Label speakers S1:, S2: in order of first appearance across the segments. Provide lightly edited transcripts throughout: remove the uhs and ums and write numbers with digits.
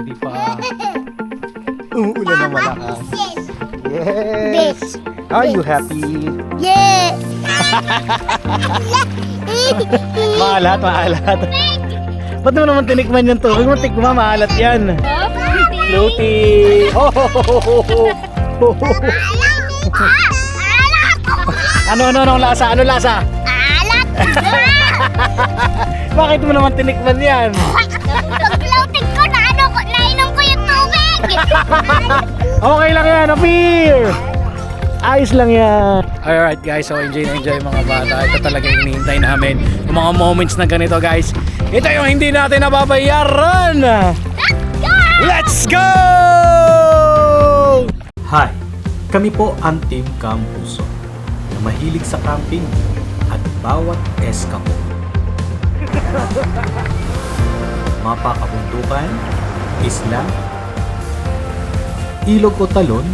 S1: Hindi pa. Umuulan ng malakas. Yes! Are you happy?
S2: Yes!
S1: Maalat, maalat. Ba't mo naman tinikman yung tubig mo? Tikma, maalat yan. Floaty! Oh! Ano lasa? Ano lasa?
S2: Alat!
S1: Bakit mo naman tinikman yan?
S2: Pag-floating ko na nainom ko yung tubig!
S1: Okay lang yan, appear! Ayos lang yan. Alright guys, so enjoy na enjoy mga bata. Ito talaga yung hinihintay namin. Yung mga moments na ganito guys. Ito yung hindi natin nababayaran. Let's go! Hi, kami po ang Team Campuso na mahilig sa camping at bawat eskapo. Mapakabundukan, isla, ilog o talon,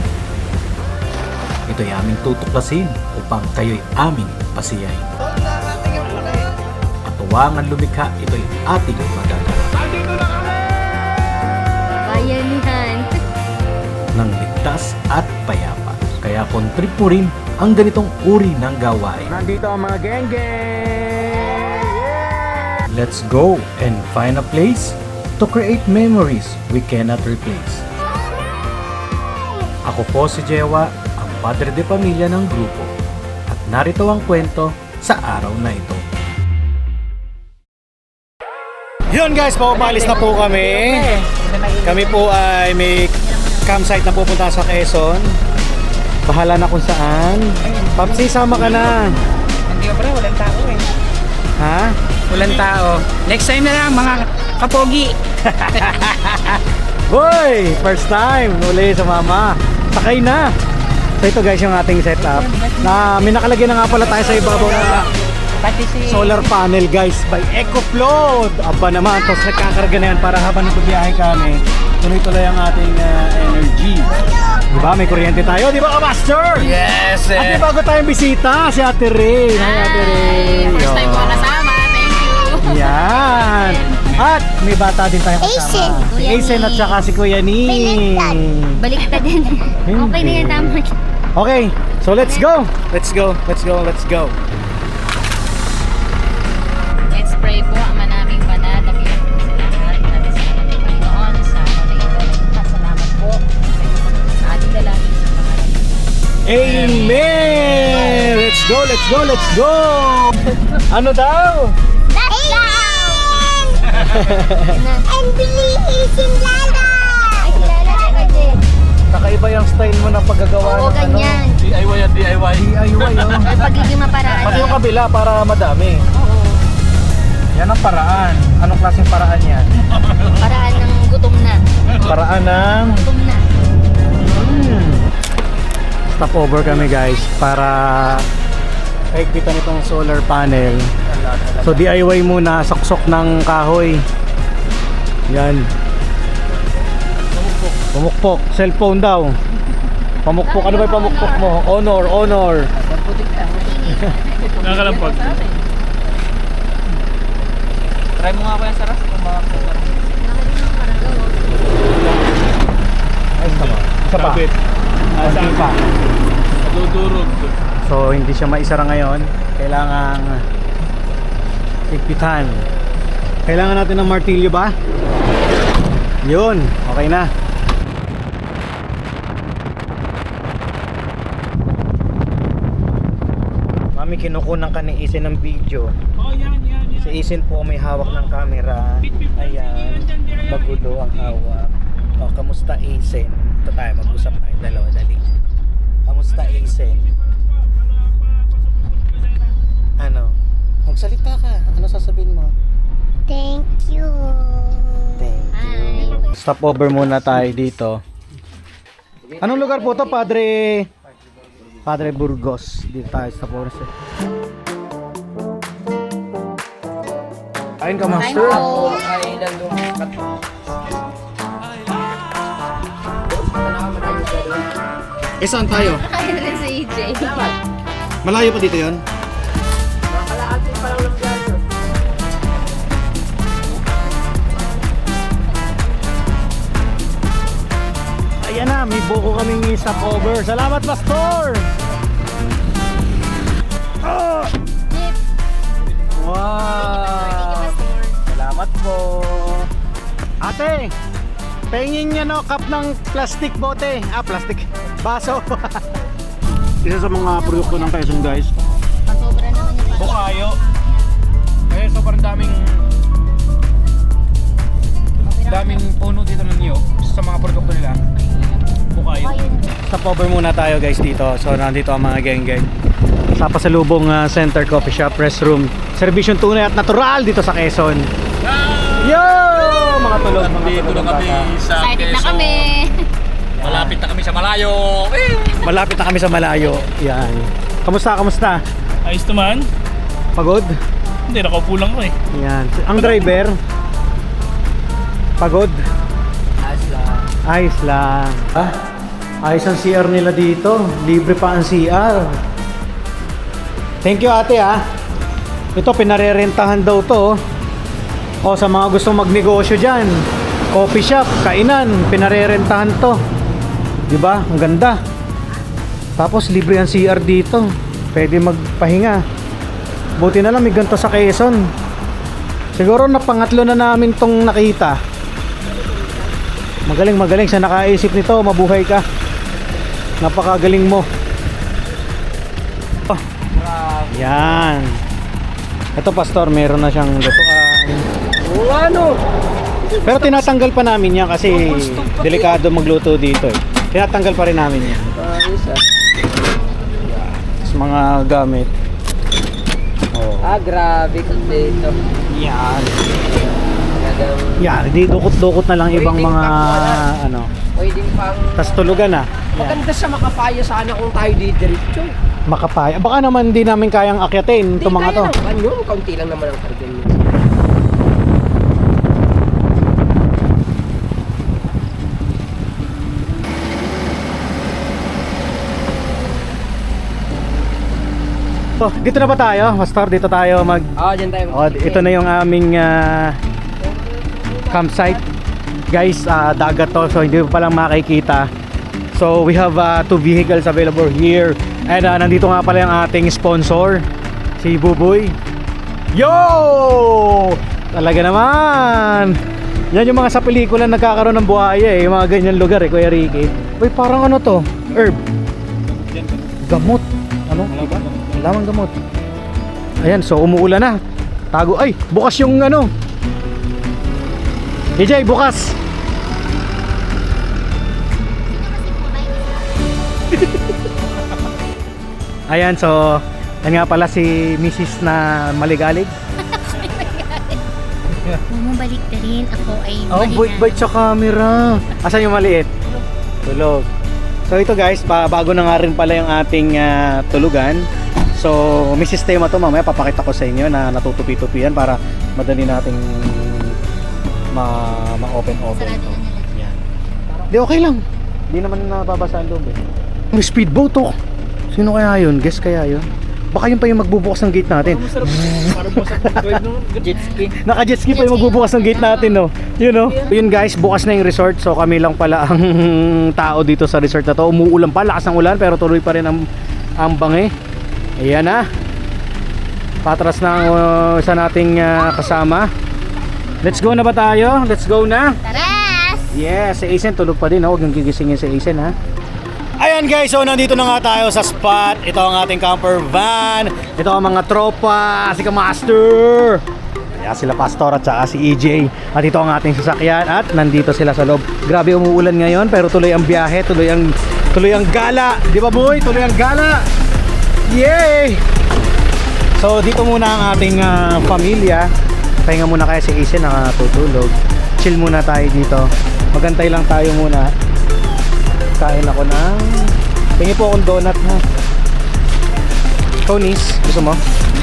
S1: ito'y aming tutuklasin upang kayo'y aming pasiyahin. Katuwangan lumikha, ito'y ating magagawa.
S2: Bayanihan.
S1: Ng ligtas at payapa. Kaya contrib mo rin ang ganitong uri ng gawain. Nandito ang mga geng-geng! Let's go and find a place to create memories we cannot replace. Ako po si Jewa, ang padre de pamilya ng grupo. At narito ang kwento sa araw na ito. Yun guys, paumalis na po kami. Kami po ay may campsite na pupunta sa Quezon. Bahala na kung saan. Papsi, sama ka na.
S3: Hindi ba walang tao eh.
S1: Ha?
S3: Walang tao. Next time na lang mga kapogi.
S1: Boy! First time! Uli sa mama. Sakay na! So ito guys yung ating setup. May nakalagay na nga pala tayo sa ibabaw na
S3: Pati si...
S1: solar panel guys by EcoFloat. Aba naman, tapos nagkakarga na yan para habang nagbibiyahe kami, tuloy-tuloy ang ating energy. Diba? May kuryente tayo. Diba ka, Master?
S3: Yes!
S1: At bago tayong bisita, si Ate Ray. Hi, Ate Ray.
S3: First time ko nasama. Thank you.
S1: Yan. At may bata din tayong kasama. Si Aisen at saka si Kuya Ni.
S2: Baliktad din. Okay na yan, tama.
S1: Okay, so let's go. Let's go. Let's go. Let's go.
S4: Let's pray po ang manaming banal na biyaya po sa lahat. Natin sa ating Panginoon sa araw na ito. Salamat po sa ating dalangin sa pangalan ng
S1: Amen! Let's go, let's go, let's go! Ano daw?
S2: Let's go! And believe in Lala! Ay, kilala ka din.
S1: Kakaiba yung style mo ng paggagawa
S2: Oo,
S1: ng
S2: ganyan.
S1: DIY at DIY. DIY, oh.
S2: Ay, pagiging maparaan.
S1: Pati yung kabila para madami.
S2: Oo.
S1: Yan ang paraan. Anong klaseng paraan yan?
S2: Paraan ng gutom na.
S1: Paraan ng...
S2: Gutom na.
S1: Stop over kami guys para kaigpitan itong solar panel. So DIY muna, saksok ng kahoy. Yan. Pamukpok. Cellphone daw. Pamukpok. Ano ba yung pamukpok mo? Honor.
S3: Nakakalampag. Try mo nga ba yung saras?
S1: Ayos naman. Isa pa. Isa pa.
S3: Nadudurog.
S1: So hindi siya maisara ngayon. Kailangan higpitan. Kailangan natin ng martilyo ba? Yun. Okay na. Mami, kinukunan ka ni Isen ng video.
S3: Oh, yan.
S1: Si Isen po may hawak ng camera. Ayan. Magulo ang hawak. O, kamusta Isen? Ito tayo, mag-usap tayo dalawa. Dali. Kamusta Isen? Ano? Magsalita ka. Ano sasabihin mo?
S2: Thank you.
S1: Thank you. Stop over muna tayo dito. Anong lugar po to, Padre? Padre Burgos. Dito tayo sa Forest. Ayun ka, Master. Saan tayo?
S4: Ayun rin si EJ.
S1: Malayo pa dito yun? Ayan na, may buko kaming stopover. Salamat, Pastor! Wow! Salamat po! Ate, pengin niya no, cup ng plastic bote. Plastic. Baso. Isa sa mga produkto ng Quezon, guys.
S4: Pasobra naman yung
S1: Bukayo. Eh, sobrang daming puno dito ng niyog sa mga produkto nila. Bukayo. Stopover muna tayo guys dito. So nandito ang mga geng-geng sa pasalubong center coffee shop, restroom. Serbisyong tunay at natural dito sa Quezon. Yo! Mga tulog, mga
S5: Dito
S1: tulog
S5: na kami sa
S4: excited na
S5: Quezon.
S4: kami.
S5: Malapit na kami sa malayo.
S1: Malapit na kami sa malayo. Yan. Kamusta?
S5: Ayos naman.
S1: Pagod?
S5: Hindi, nakaupo lang ko eh.
S1: Yan. Ang driver? Pagod? Ayos lang. Ayos ang CR nila dito. Libre pa ang CR. Thank you ate Ito pinarerentahan daw to. O sa mga gustong magnegosyo dyan. Coffee shop, kainan, pinarerentahan to. Diba? Ang ganda. Tapos libre ang CR dito. Pwede magpahinga. Buti na lang may ganito sa Quezon. Siguro na pangatlo na namin tong nakita. Magaling sa nakaisip nito. Mabuhay ka. Napakagaling mo. Yan. Ito Pastor, meron na siyang lutuan. Pero tinatanggal pa namin yan kasi delikado magluto dito eh. Tinatanggal pa rin namin yan. Yes, mga gamit.
S3: Grabe dito.
S1: Yan. Yan, di dukot-dukot na lang ibang mga ano.
S3: Pwedeng pang...
S1: Tas tulugan na.
S3: Maganda sa Makapaya sana kung tayo di diretso.
S1: Makapaya. Baka naman di namin kayang akyatin itong mga to.
S3: naman yun. Kaunti lang naman ang kargan yun.
S1: Oh, dito na ba tayo? Pastor, dito tayo mag...
S3: Dyan tayo.
S1: Ito na yung aming campsite. Guys, dagat to, so hindi pa lang makikita. So we have 2 vehicles available here. And nandito nga pala yung ating sponsor, si Buboy. Yo! Talaga naman! Yan yung mga sa pelikula nagkakaroon ng buhaya yung mga ganyan lugar Kuya Ricky. Uy, parang ano to? Herb. Gamot. Ano? Lamang gamot. Ayan, so umuulan na. Tago. Ay, bukas yung ano. DJ, bukas. Ayan, so yan nga pala si Mrs. na maligalig.
S2: Huwag mo balik na rin. Ako ay
S1: Bait sa camera. Asan yung maliit? Tulog. So ito guys, bago na nga rin pala yung ating tulugan. So may sistema to, mamaya papakita ko sa inyo na natutupi-tupi yan para madali nating ma-open.
S2: Sarado na nila.
S1: Yan. Di okay lang. Di naman nababasa ang loob eh. May speedboat to. Sino kaya yun? Guess kaya yun? Baka yun pa yung magbubukas ng gate natin.
S3: Jet ski.
S1: Naka-jet ski pa yung magbubukas ng gate natin, no? Yun, no? Yun guys, bukas na yung resort. So kami lang pala ang tao dito sa resort na to. Umuulan pa, lakas ng ulan, pero tuloy pa rin ang bangi. Ayan na. Patras na ang isa nating kasama. Let's go na ba tayo? Let's go na.
S2: Taras!
S1: Yes, si Aisen tulog pa din. Huwag yung gigisingin si Aisen, ha? Ayan guys, so nandito na nga tayo sa spot. Ito ang ating camper van. Ito ang mga tropa, si Kamaster. Kaya sila Pastor at saka si EJ. At ito ang ating sasakyan at nandito sila sa loob. Grabe umuulan ngayon pero tuloy ang biyahe, tuloy ang gala. Di ba boy? Tuloy ang gala. Yay! So dito muna ang ating pamilya. Pahinga muna kaya si Aisen nakatutulog. Chill muna tayo dito. Magantay lang tayo muna. Kain ako ng... Tingin po akong donut ha. Conis, gusto mo?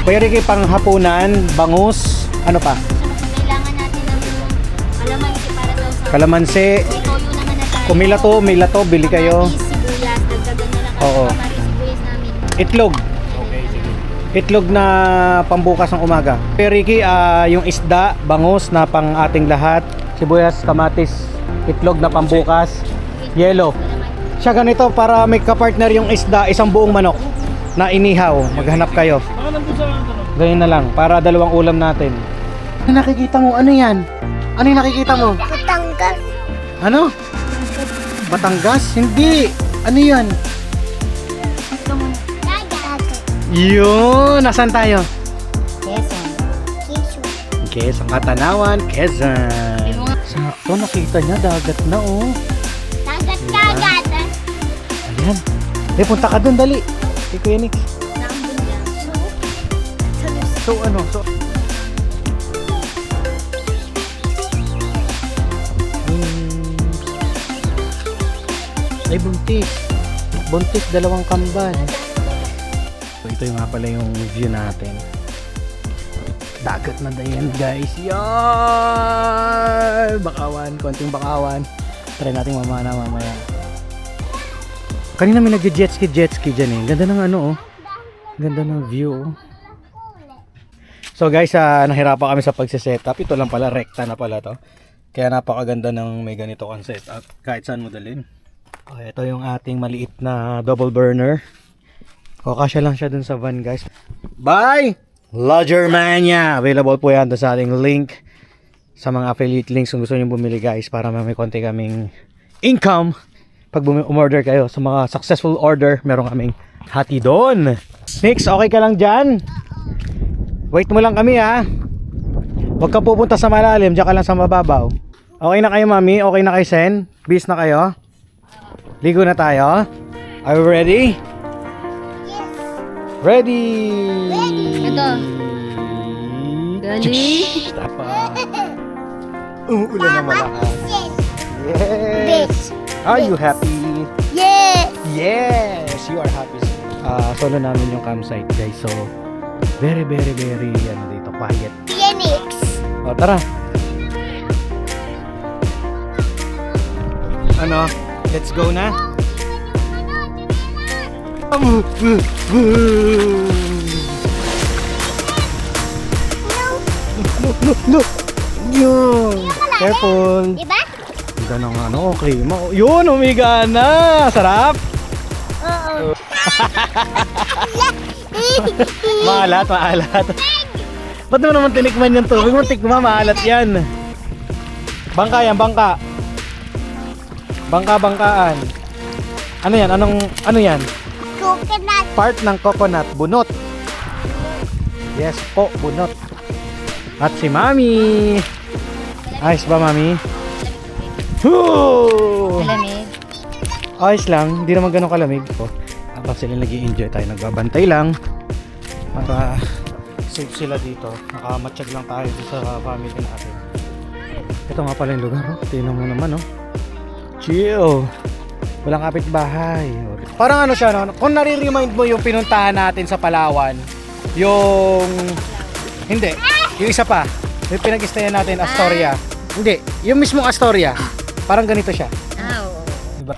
S1: Kuya Ricky, pang hapunan, bangus, ano pa?
S2: Kailangan natin ng kalamansi para sa
S1: Kalamansi.
S2: May toyo naman na tayo.
S1: Kung may lato, bili kayo.
S2: Kamatis, sibuyas, dagdagan na lang
S1: Oo.
S2: kamatis, sibuyas namin.
S1: Itlog. Itlog na pambukas ng umaga. Kuya Ricky, yung isda, bangus na pang ating lahat. Sibuyas, kamatis, itlog na pambukas. Yellow. siya ganito para may kapartner yung isda, isang buong manok na inihaw. Maghanap kayo.
S5: Baka nandun sa ano.
S1: Ganyan na lang, para dalawang ulam natin. Ano nakikita mo? Ano yan? Ano yung nakikita mo?
S2: Batangas.
S1: Ano? Batangas? Hindi. Ano yan?
S2: Dagat.
S1: Yun! Nasaan tayo?
S2: Quezon. Quezon.
S1: Quezon, Katanawan, Quezon. Sakto, nakita niya, dagat na oh.
S2: Dagat, dagat.
S1: Ayan. Punta ka dun, dali. Si Kuya Nix. So ano? Ay, buntis. Buntis, dalawang kambal. So, ito yung nga pala yung view natin. Dagat na yan, guys. Yan! Bakawan, konting bakawan. Try natin mamaya. Kanina may nagje-jet ski dyan eh. Ganda ng ano oh. Ganda ng view oh. So guys, nahirapan kami sa pagse-setup. Ito lang pala, rekta na pala to. Kaya napakaganda ng may ganito kang setup. Kahit saan mo dalhin. Okay, ito yung ating maliit na double burner. O, kasya lang siya dun sa van guys. Bye! Lodgermania! Available po yan sa ating link. Sa mga affiliate links kung gusto nyo bumili guys. Para may konti kaming income. Pag umorder kayo sa mga successful order, meron kaming hati doon. Nix, okay ka lang dyan? Wait mo lang kami ha. Huwag ka pupunta sa malalim, diyan ka lang sa mababaw. Okay na kayo mami? Okay na kayo Sen? Bis na kayo? Ligo na tayo? Are you ready?
S2: Yes.
S1: Ready!
S4: Ito. Gali.
S1: Tapa. Umuulan na malakas.
S2: Yes.
S1: Yes!
S2: Bitch.
S1: Are you happy?
S2: Yes.
S1: Yes! You are happy. Solo namin yung campsite guys. So, very ano dito, quiet.
S2: Phoenix.
S1: O, tara. Ano? Let's go na? Look! Yun! Careful!
S2: Diba?
S1: Ganda ng ano, okay. Yun, umiga na! Sarap!
S2: Oo.
S1: Maalat. Ba't mo naman tinikman yung tubig? Tikman, maalat yan. Bangka yan, bangka. Bangkaan. Ano yan? Ano yan?
S2: Coconut.
S1: Part ng coconut, bunot. Yes po, bunot. At si Mami. Ayos ba, Mami? Woo!
S4: Malamig.
S1: Ayos lang, hindi naman ganun kalamig po. Habang sila nag-i-enjoy tayo, nagbabantay lang para safe sila dito. Nakamatsyag lang tayo sa family natin. Ito nga pala yung lugar, oh. Tingnan mo naman, oh. Chill. Walang kapitbahay. Parang ano siya, no? Kung nare-remind mo yung pinuntahan natin sa Palawan, yung hindi, yung isa pa, yung pinag-stayan natin, Astoria. Hindi, yung mismong Astoria. Parang ganito siya.
S4: Ow.
S1: Diba?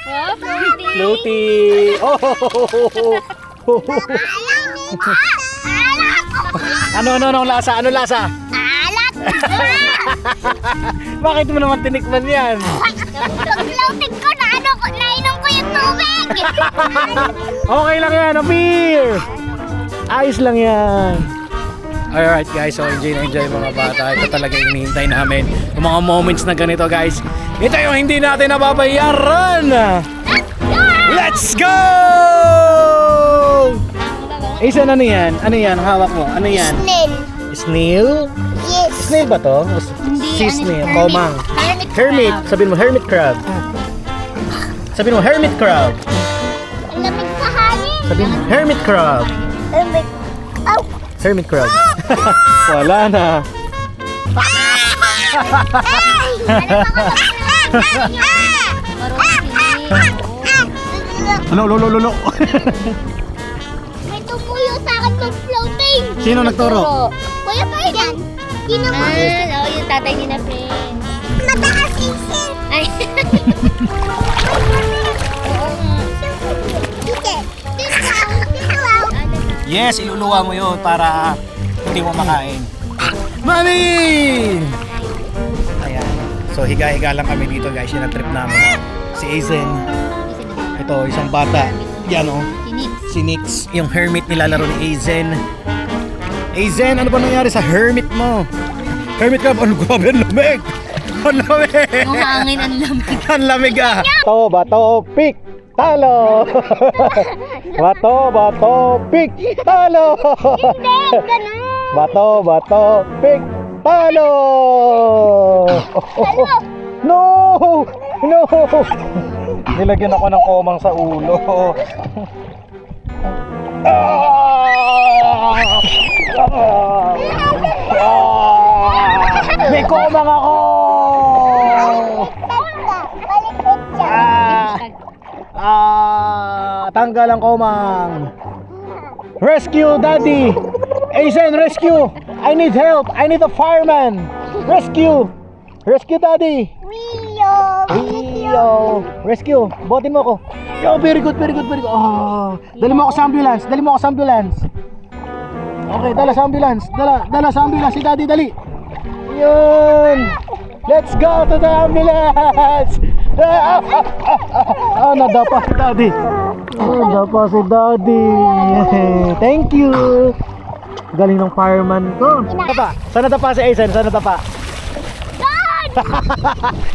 S4: Oh, floating.
S1: Floating! Oh! Ano lasa? Ano lasa?
S2: Alat.
S1: Bakit mo naman tinikman yan?
S2: Pag-floating ko na nainom ko yung tubig.
S1: Okay lang yan, a beer! Ayos lang yan. Alright guys, so enjoy mga bata. Ito talaga yung hinihintay namin. Yung mga moments na ganito guys. Ito yung hindi natin nababayaran. Let's go! Isa ano yan? Ano yan? Hawak mo. Ano yan?
S2: Snail.
S1: Snail?
S2: Yes.
S1: Snail ba to? Sea
S4: Hindi,
S1: snail.
S4: hermit.
S1: Komang. Hermit. Sabihin mo, hermit crab. Sabihin mo, hermit crab.
S2: Ang lamig sa hangin.
S1: Sabihin mo, hermit crab.
S2: Lamig. Ow.
S1: Hermit crab. Wala na. Ano, lolo.
S2: May tumuyo sa akin mag-floating.
S1: Sino nagturo?
S2: Kuya pa yan. Sino mo?
S4: Oo, yung tatay ni na friend.
S2: Mataas isin.
S4: Ay.
S2: Sige. Wow.
S1: Yes, iluluwa mo yun para hindi mo makain. Mami! Ayan. So higa-higa lang kami dito guys. Yan ang trip namin. Si Aizen. Ito, isang bata. Yan o.
S4: Tinik.
S1: Si Nix. Yung hermit nilalaro ni Aizen. Aizen, ano ba nangyari sa hermit mo? Hermit ka ba? Ano grabe, ang lamig! Ang lamig!
S4: Yung hangin ang lamig.
S1: Ang lamig ah! Bato, pick! Talo! Bato, pick! Talo! Bato, pick! Talo! No! No! Nilagyan ako ng komang sa ulo. May komang ako! Tanggal ang komang. Rescue, Daddy! Aizen, rescue! I need help! I need a fireman! Rescue! Rescue, Daddy! Yo! Rescue! Botin mo ako. Yo, very good. Oh, dali mo ako sa ambulance. Okay, dala sa ambulance. Dala sa ambulance si Daddy, dali. Yun! Let's go to the ambulance! Nadapa si Daddy. Nadapa si Daddy. Thank you. Galing ng fireman ko. Sana nadapa si Aizen?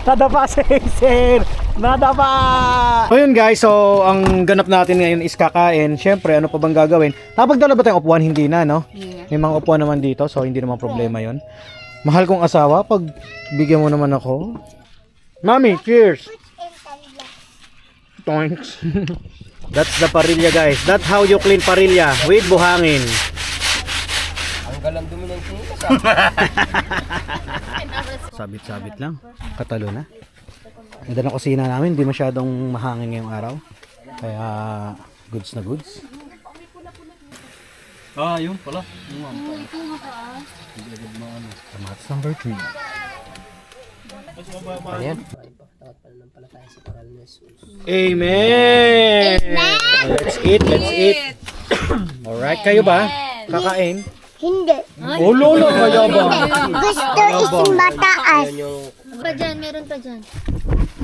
S1: Nadapa si Aizen. Nadapa! So yun guys, so ang ganap natin ngayon is kakain. Syempre, ano pa bang gagawin? Napagdala ba tayong upuan? Hindi na, no? May mga upuan naman dito, so hindi naman problema yon. Mahal kong asawa, pag bigyan mo naman ako. Mami, cheers! Thanks. That's the parilla guys. That's how you clean parilla with buhangin. Ang galang dumi ng sinas. Sabit-sabit lang. Katalo na. Ganda ng kusina namin, hindi masyadong mahangin ngayong araw. Kaya goods na goods.
S5: Yun pala.
S1: Tomato number 3. Ano yan? Amen! Let's eat. Alright, kayo ba? Kakain?
S2: Hindi.
S1: Oh, lolo, kaya ba?
S2: Gusto isin mataas.
S4: Pa dyan, meron pa dyan.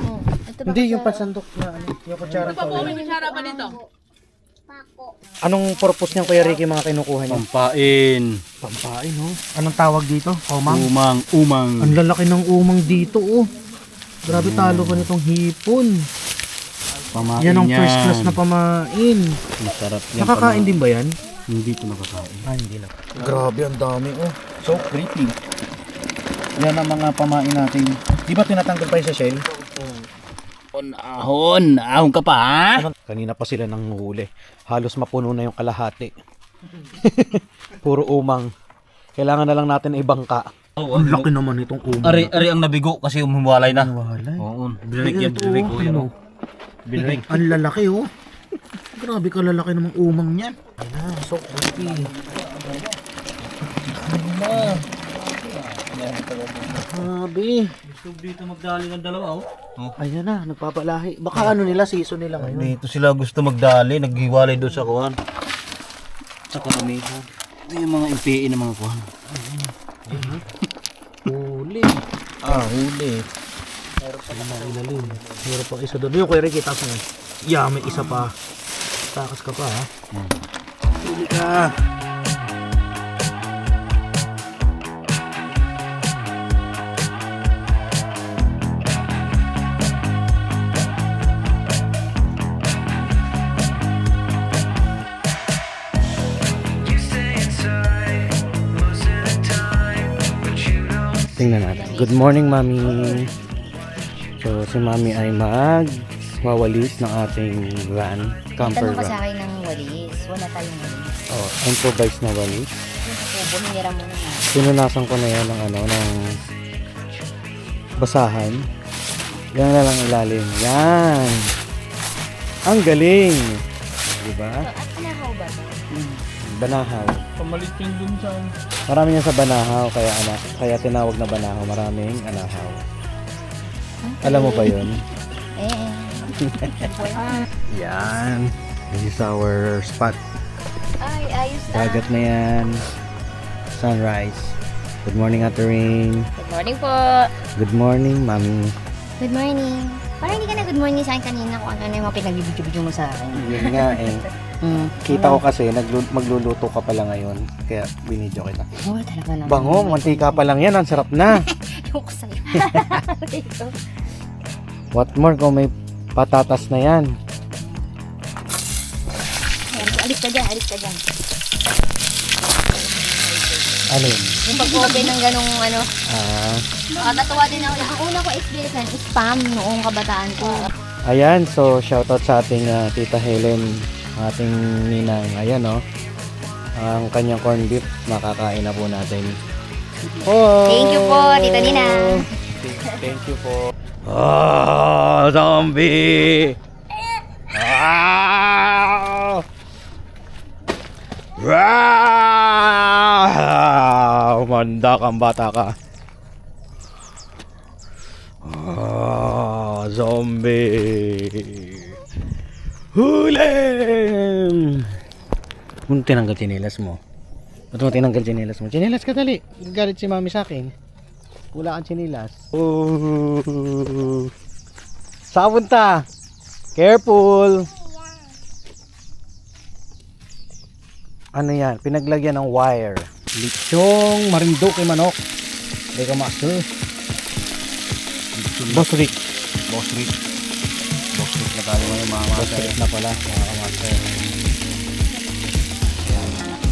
S4: Oh, ito pa.
S1: Hindi, yung pansandok na ano, yung kutsara pa.
S3: Kutsara pa dito.
S1: Anong purpose niyan, Kuya Ricky, mga kinukuha niyo?
S5: Pampain.
S1: Pampain, no? Anong tawag dito? Umang?
S5: Umang.
S1: Ang lalaki ng umang dito, oh. Grabe, talo pa nitong hipon.
S5: Pamain
S1: Yan ang first class na pamain.
S5: Masarap yan.
S1: Nakakain din ba yan?
S5: Hindi ito nakakain.
S1: Hindi na. Grabe, ang dami, oh. So pretty. Yan ang mga pamain natin. Di ba tinatanggal pa yung sa shell?
S5: Ahon ka pa ha?
S1: Kanina pa sila nang huli. Halos mapuno na yung kalahati. Puro umang. Kailangan na lang natin ibangka. Ang laki naman itong umang.
S5: Ari ang nabigo kasi humiwalay na.
S1: Walay.
S5: Oo, binalik yan. Binalik.
S1: Ang lalaki, oh. Grabe ka lalaki namang umang niyan. Ay na, so pretty. Grabe.
S5: Gusto dito magdali ng dalawa oh.
S1: Ayan na, nagpapalahi. Baka ano nila, season nila ngayon.
S5: Dito sila gusto magdali, naghiwalay doon sa kuwan. Sa karamihan. Ito yung mga MPE ng mga kuwan.
S1: Huli. Huli. Meron pa isa doon. Yung Kuya Ricky, taas mo. Yeah, may isa pa. Takas ka pa, ha? Huli ka. Tingnan natin. Good morning, Mami. So, si Mami ay magwawalis ng ating van, camper
S4: Tanong ka sa
S1: van.
S4: akin ng walis. Wala tayong walis.
S1: Oh, improvise na walis.
S4: Yung sa kubo, hinira mo na nga.
S1: Pinunasan ko na yan ng ng basahan. Yan na lang ilalim. Yan. Ang galing. Diba?
S4: At panahaw ba ito?
S1: Banahaw.
S5: Pamalit yun dun sa...
S1: Marami yan sa Banahaw, kaya tinawag na Banahaw. Maraming anahaw. Alam mo ba yun? Yan. This is our spot.
S4: Ay, ayos na.
S1: Dagat na yan. Sunrise. Good morning, Ate Rain.
S4: Good morning po.
S1: Good morning, Mami.
S4: Good morning. Parang hindi ka
S2: nag-good morning sa akin kanina kung ano yung mga pinagbibidyo-bidyo mo sa akin.
S1: Yun nga eh. Kita ko kasi magluluto ka pala ngayon. Kaya binidyo kita.
S2: Oo, talaga naman.
S1: Bango, mantika pa lang yan. Ang sarap na.
S2: Yung ko sa'yo. Ito.
S1: What more kung may patatas na yan.
S2: Alis ka dyan, alis ka dyan.
S1: Ano yun?
S2: Yung pag-open ng ganong ano.
S1: Ah,
S2: Nakakatawa din ako. Ang una ko experience yan, spam noong kabataan ko.
S1: ayan, so shoutout sa ating Tita Helen, ating ninang. Ayan oh. Ang kanyang corned beef, makakain na po natin. Oh!
S2: Thank you po, Tita Nina.
S1: Thank you po. Oh, zombie! Ah! Wow! Manda kang bata ka. Oh, zombie! Huli! Kung tinanggal chinelas mo. Ba't mo tinanggal chinelas mo? Chinelas ka dali. Galit si mami sa akin. Wala kang chinelas. Oh. Sabon ta. Careful. Ano yan? Pinaglagyan ng wire. Lechong marinduque manok. Hindi ka master. Boss Rick.
S5: Boss Rick. Boss Rick na tayo ngayon mga
S1: Boss Rick na pala. Mga master.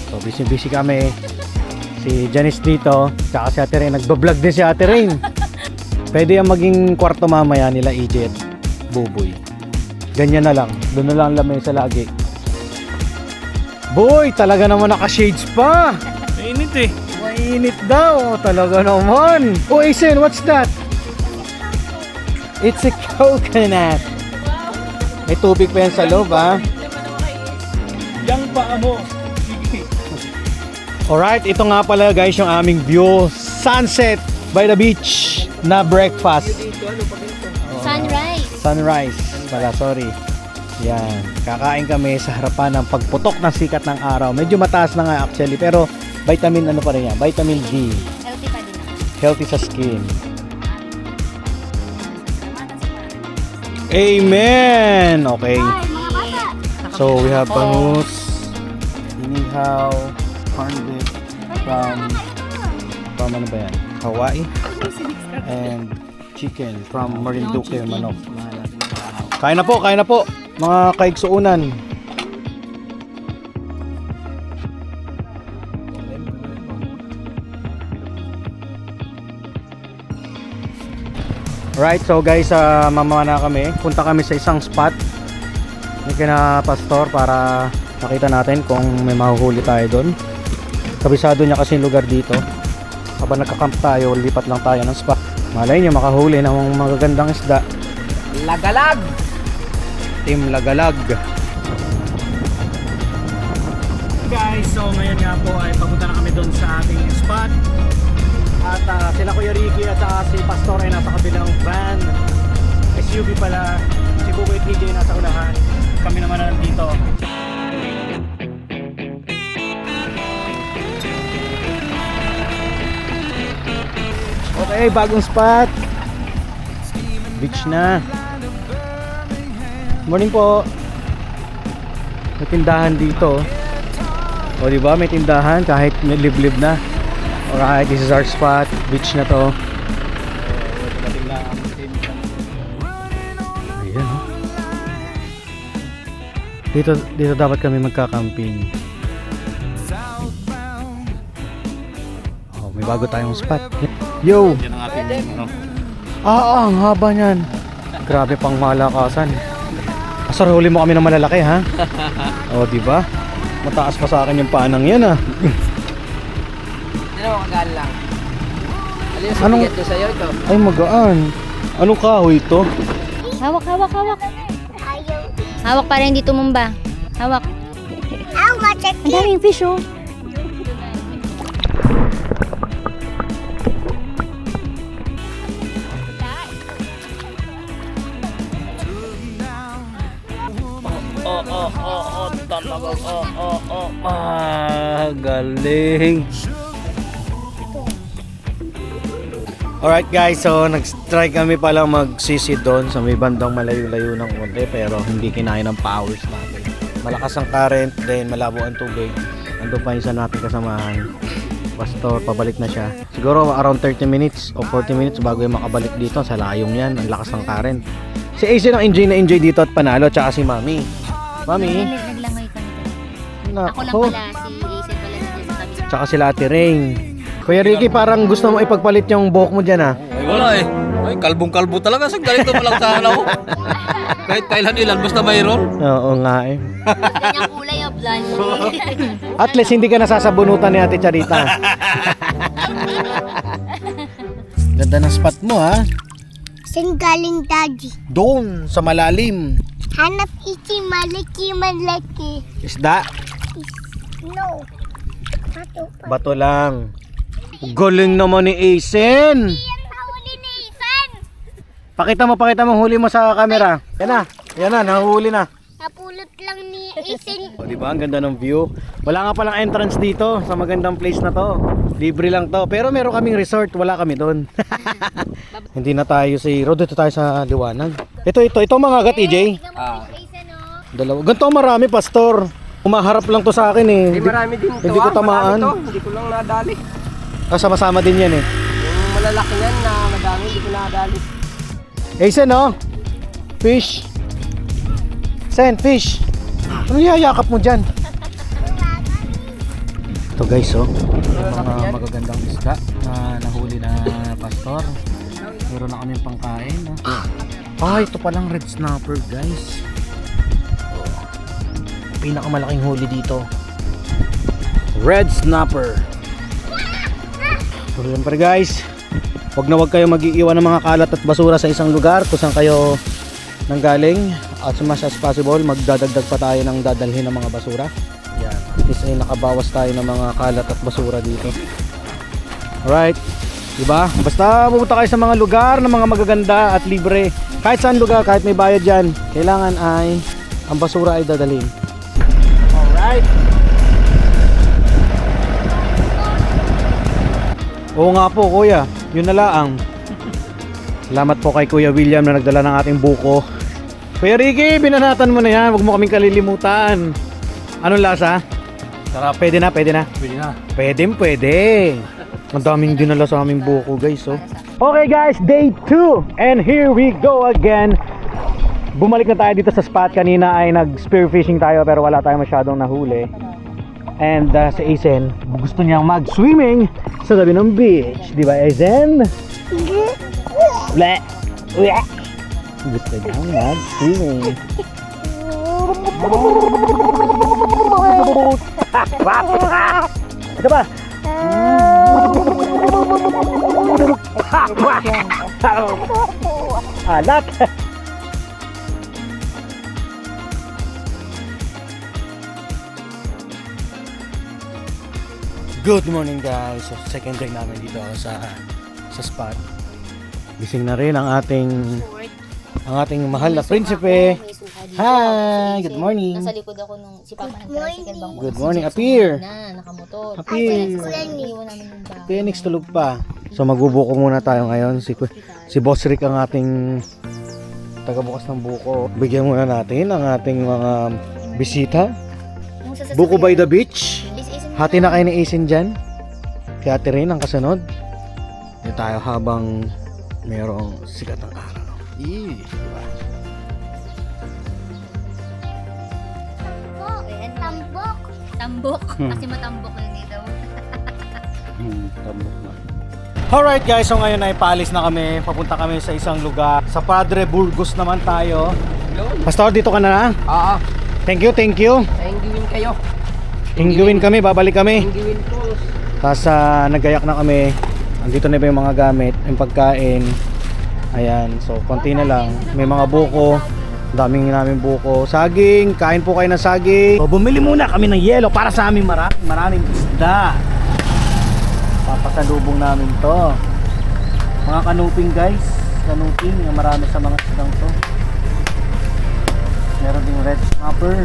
S1: So busy kami. Si Janice dito. Tsaka si Ate Rain. Nagbablog din si Ate Rain. Pwede yung maging kwarto mamaya nila EJ at Buboy. Ganyan na lang. Doon na lang lamesa lagi. Boy, talaga naman naka-shades pa.
S5: Mainit eh.
S1: Mainit daw. Talaga naman. Oh, Aisen, what's that? It's a coconut. May tubig pa yan sa loob, ha?
S5: Yang paa mo.
S1: Alright, ito nga pala guys yung aming view. Sunset by the beach na breakfast.
S2: Sunrise.
S1: Sunrise pala, sorry. Yan, kakain kami sa harapan ng pagputok ng sikat ng araw. Medyo mataas na nga actually, pero vitamin ano pa rin yan? Vitamin D.
S2: Healthy pa din ako.
S1: Healthy sa skin. Amen! Okay.
S2: Ay, mga bata.
S1: So we have bangus, inihaw, corned beef from ano ba yan? Hawaii, and chicken from Marinduque manok. Kain na po, mga kaigsuunan. Right, so guys, mamana kami. Punta kami sa isang spot ni kina Pastor para makita natin kung may mahuhuli tayo doon. Kabisado niya kasi yung lugar dito. Habang nagka-camp tayo, lipat lang tayo ng spot. Malay niyo makahuli ng mga magagandang isda.
S3: Lagalag!
S1: Team Lagalag. Guys, so ngayon nga po ay papunta na kami doon sa ating spot. At sila Kuya Ricky at si Pastor ay nasa kabilang van. SUV pala. Si Buboy at TJ nasa unahan. Kami naman na nandito. Okay, bagong spot. Beach na. Morning po. May tindahan dito. O diba, may tindahan kahit may liblib na. Alright, this is our spot. Beach na to. Ayan oh. Dito dapat kami magka-camping. Oh, may bago tayong spot. Yo!
S5: Yan ang ating ano.
S1: Ang haba niyan. Grabe pang malakasan. Asar, huli mo kami ng malalaki, ha? O, diba? Mataas pa sa akin yung panang yan, ha?
S3: Ano, kagaan lang. Ano yung
S1: Anong-
S3: sumigat ko sa'yo ito?
S1: Ay, magaan. Anong kahoy ito?
S2: Hawak. Ayaw. Hawak para hindi tumumba. Hawak. Ow, machek. Ang daming fish, oh.
S1: Galing. Alright guys, so nag-try kami palang magsisid doon sa may bandang malayo-layo ng konti pero hindi kinaya ng powers natin. Malakas ang current, then malabo ang tubig. Andun pa yung isa natin kasamahan. Pastor, pabalik na siya. Siguro around 30 minutes o 40 minutes bago yung makabalik dito. Sa layong yan, ang lakas ng current. Si Ace ang enjoy dito at panalo, tsaka si Mami. Mami?
S2: Naglangoy kami doon.
S1: Nako.
S2: Ako lang pala, si Ace pala dito sa tabi.
S1: Tsaka sila Ate Rain. Kuya Ricky, parang gusto mo ipagpalit yung buhok mo dyan ha?
S5: Ay wala eh. Ay kalbong-kalbo talaga. Sa ganito mo lang sana ako. Kahit kailan ilan, basta mayroon.
S1: Oo nga eh.
S2: Ganyang kulay yung blonde.
S1: At least hindi ka nasasabunutan ni Ate Charita. Ganda ng spot mo ha.
S6: Saan galing daddy?
S1: Doon, sa malalim.
S6: Hanap iti malaki.
S1: Isda,
S6: No. Pato pa.
S1: bato lang. Galing naman ni Aisen.
S6: Yan nahuli ni Ethan.
S1: Pakita mo huli mo sa camera. Yan na, nahuli na.
S6: Napulot lang ni Ethan.
S1: O, diba? Ang ganda ng view. Wala nga palang entrance dito sa magandang place na to. Libre lang to. Pero meron kaming resort. Wala kami doon. Hindi na tayo sa road. Dito tayo sa liwanag. Ito mga agat, EJ. Dalawa. Ganito marami, Pastor. Umaharap lang to sa akin eh.
S3: Hindi marami din ito.
S1: Hindi ko tamaan.
S3: Hindi ko lang nadali.
S1: Kasama-sama din yan eh.
S3: Yung malalaki yan na madami, hindi ko nadali.
S1: Aisen, no? Fish. Sen, fish. Ano yayakap mo dyan? Ito guys, oh. Mga magagandang isda na nahuli na Pastor. Meron na kami pangkain. Ah, ito palang red snapper, guys. Pinakamalaking huli dito. Red snapper. So, siyempre guys, wag kayo mag-iiwan ng mga kalat at basura sa isang lugar kung saan kayo nanggaling. As much as possible, magdadagdag pa tayo ng dadalhin ng mga basura. Yan. At least ay nakabawas tayo ng mga kalat at basura dito. Alright. Diba? Basta pumunta kayo sa mga lugar na mga magaganda at libre. Kahit saan lugar, kahit may bayad dyan, kailangan ay ang basura ay dadalhin. Alright. Oo nga po kuya, yun na lang. Salamat po kay Kuya William na nagdala ng ating buko. Kuya Ricky, binanatan mo na yan, huwag mo kaming kalilimutan. Anong lasa? Sarap. Pwede na. Pwede. Ang daming dinala sa aming buko guys, oh. Okay guys, day 2 and here we go again. Bumalik na tayo dito sa spot. Kanina ay nag-spear fishing tayo pero wala tayong masyadong nahuli. And si Aisen, gusto niyang mag-swimming sa tabi ng beach. Di ba, Aisen? Ble! Gusto niyang mag-swimming. Ito ba? Alat! Good morning guys. So, second day namin dito sa spot. Gising na rin ang ating mahal na prinsipe. Hi, good morning.
S2: Nasa likod ako nung si Papa nag-tricycle bang.
S1: Good morning, Appear.
S2: Nakamotor.
S1: Appear.
S2: Iwan namin yung bahay.
S1: Phoenix tulog pa. So magbubuko muna tayo ngayon. Si Boss Rick ang ating tagabukas ng buko. Bigyan muna natin ang ating mga bisita. Buko by the beach. Hati na kayo ni Aisen dyan. Kaya Ate Rain ang kasunod. Dito tayo habang mayroong sikat ng araw. Diba?
S2: Tambok. Kasi matambok na dito.
S1: Tambok na. Alright guys, so ngayon ay paalis na kami. Papunta kami sa isang lugar. Sa Padre Burgos naman tayo. Pastor, dito ka na?
S3: Oo.
S1: Thank you.
S3: Thank kayo.
S1: Hingguin kami, babalik kami.
S3: Thank po.
S1: Tapos nagayak na kami. Andito na ba yung mga gamit, yung pagkain. Ayan, so konti na lang. May mga buko. Daming namin buko. Saging, kain po kayo ng saging. So, bumili muna kami ng yelo para sa aming maraming isda. Papasalubong namin to. Mga kanuping guys. Kanuping, marami sa mga isdang to. Meron ding red snapper.